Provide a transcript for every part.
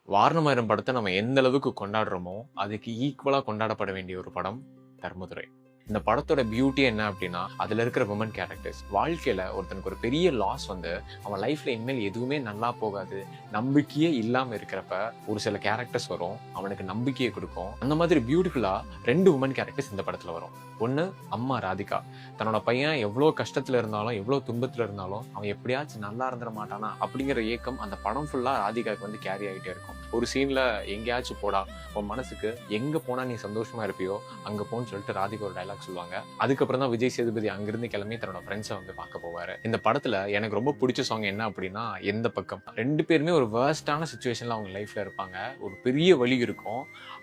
வாரணமாயிரம் படத்த நம்ம எந்த அளவுக்கு கொண்டாடுறோமோ, அதுக்கு ஈக்குவலா கொண்டாடப்பட வேண்டிய ஒரு படம் தர்மதுரை. இந்த படத்தோட பியூட்டி என்ன அப்டின்னா, அதுல இருக்கிற வுமன் கேரக்டர்ஸ். வாழ்க்கையில ஒருத்தனுக்கு ஒரு பெரிய லாஸ் வந்து, அவன் லைஃப்ல இனிமேல் எதுவுமே நல்லா போகாது, நம்பிக்கையே இல்லாம இருக்கிறப்ப, ஒரு சில கேரக்டர்ஸ் வரும். அவனுக்கு நம்பிக்கைய குடுக்கும். அந்த மாதிரி பியூட்டிஃபுல்லா 2 வுமன் கேரக்டர்ஸ் இந்த படத்துல வரும். ஒண்ணு அம்மா ராதிகா. தன்னோட பையன் எவ்ளோ கஷ்டத்துல இருந்தாலும், எவ்ளோ துன்பத்துல இருந்தாலும், அவன் எப்படியாச்சும் நல்லா இருந்துற மாட்டானா? அப்படிங்கிற ஏக்கம் அந்த படம் ஃபுல்லா ராதிகாவுக்கு வந்து கேரி ஆயிட்டே இருக்கும். ஒரு சீன்ல எங்கேயாச்சும் போடா, உன் மனசுக்கு எங்க போனா நீ சந்தோஷமா இருப்பியோ, அங்க போன்னு சொல்லிட்டு ராதிகா ஒரு டயலாக் சொல்லுவாங்க. அதுக்கப்புறம் தான் விஜய் சேதுபதி அங்கிருந்து கிளம்பி தன்னோட ஃப்ரெண்ட்ஸை வந்து பார்க்க போவாரு. இந்த படத்துல எனக்கு ரொம்ப பிடிச்ச சாங் என்ன அப்படின்னா, எந்த பக்கம். 2 பேருமே ஒரு வேர்ஸ்டான சிச்சுவேஷன்ல அவங்க லைஃப்ல இருப்பாங்க. ஒரு பெரிய வலி இருக்கும்.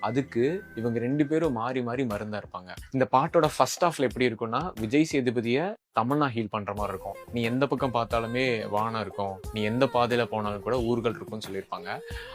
அதுக்கு இவங்க 2 பேரும் மாறி மாறி மருந்தா இருப்பாங்க. இந்த பாட்டோட ஃபர்ஸ்ட் ஹாஃப்ல எப்படி இருக்கும்னா, விஜய் சேதுபதிய தமன்னா ஹீல் பண்ற மாதிரி இருக்கும். நீ எந்த பக்கம் பார்த்தாலுமே வானம் இருக்கும், நீ எந்த பாதையில போனாலும் கூட ஊர்கள் இருக்கும்னு சொல்லியிருப்பாங்க.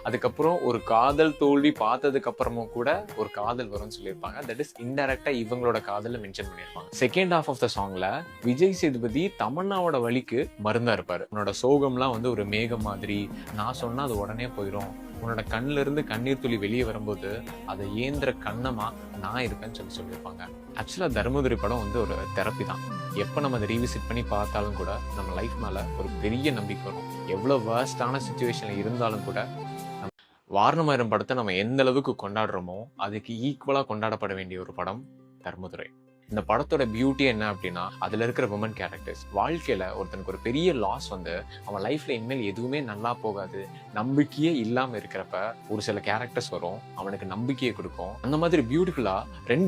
அதுக்கப்புறம் ஒரு காதல் தோல்வி பார்த்ததுக்கு அப்புறமும் கூட ஒரு காதல் வரும்னு சொல்லியிருப்பாங்க. தட் இஸ் இன்டைரக்டா இவங்களோட காதல மென்ஷன் பண்ணியிருப்பாங்க. செகண்ட் ஹாஃப் ஆஃப் த சாங்ல விஜய் சேதுபதி தமன்னாவோட வலிக்கு மருந்தா இருப்பாரு. உன்னோட சோகம்லாம் வந்து ஒரு மேகம் மாதிரி, நான் சொன்னா அது உடனே போயிடும், உன்னோட கண்ணுல இருந்து கண்ணீர் துளி வெளியே வரும்போது அதை ஏந்திர கண்ணமா நான் இருப்பேன்னு சொல்லியிருப்பாங்க. ஆக்சுவலா தர்மதுரை படம் வந்து ஒரு தெரப்பி தான். எப்ப நம்ம அதை ரீவிசிட் பண்ணி பார்த்தாலும் கூட நம்ம லைஃப் மேல ஒரு பெரிய நம்பிக்கை வரும். எவ்வளவு வேர்ஸ்டான சிச்சுவேஷன்ல இருந்தாலும் கூட வாரணமாயிரம் படத்தை நம்ம எந்த அளவுக்கு கொண்டாடுறோமோ, அதுக்கு ஈக்குவலா கொண்டாடப்பட வேண்டிய ஒரு படம் தர்மதுரை. இந்த படத்தோட பியூட்டி என்ன அப்படின்னா, அதுல இருக்கிற வுமன் கேரக்டர்ஸ். வாழ்க்கையில ஒருத்தனுக்கு ஒரு பெரிய லாஸ் வந்து, அவன் லைஃப்ல இனிமேல் எதுவுமே நல்லா போகாது, நம்பிக்கையே இல்லாம இருக்கிறப்ப ஒரு சில கேரக்டர்ஸ் வரும். அவனுக்கு நம்பிக்கையை கொடுக்கும். அந்த மாதிரி பியூட்டிஃபுல்லா 2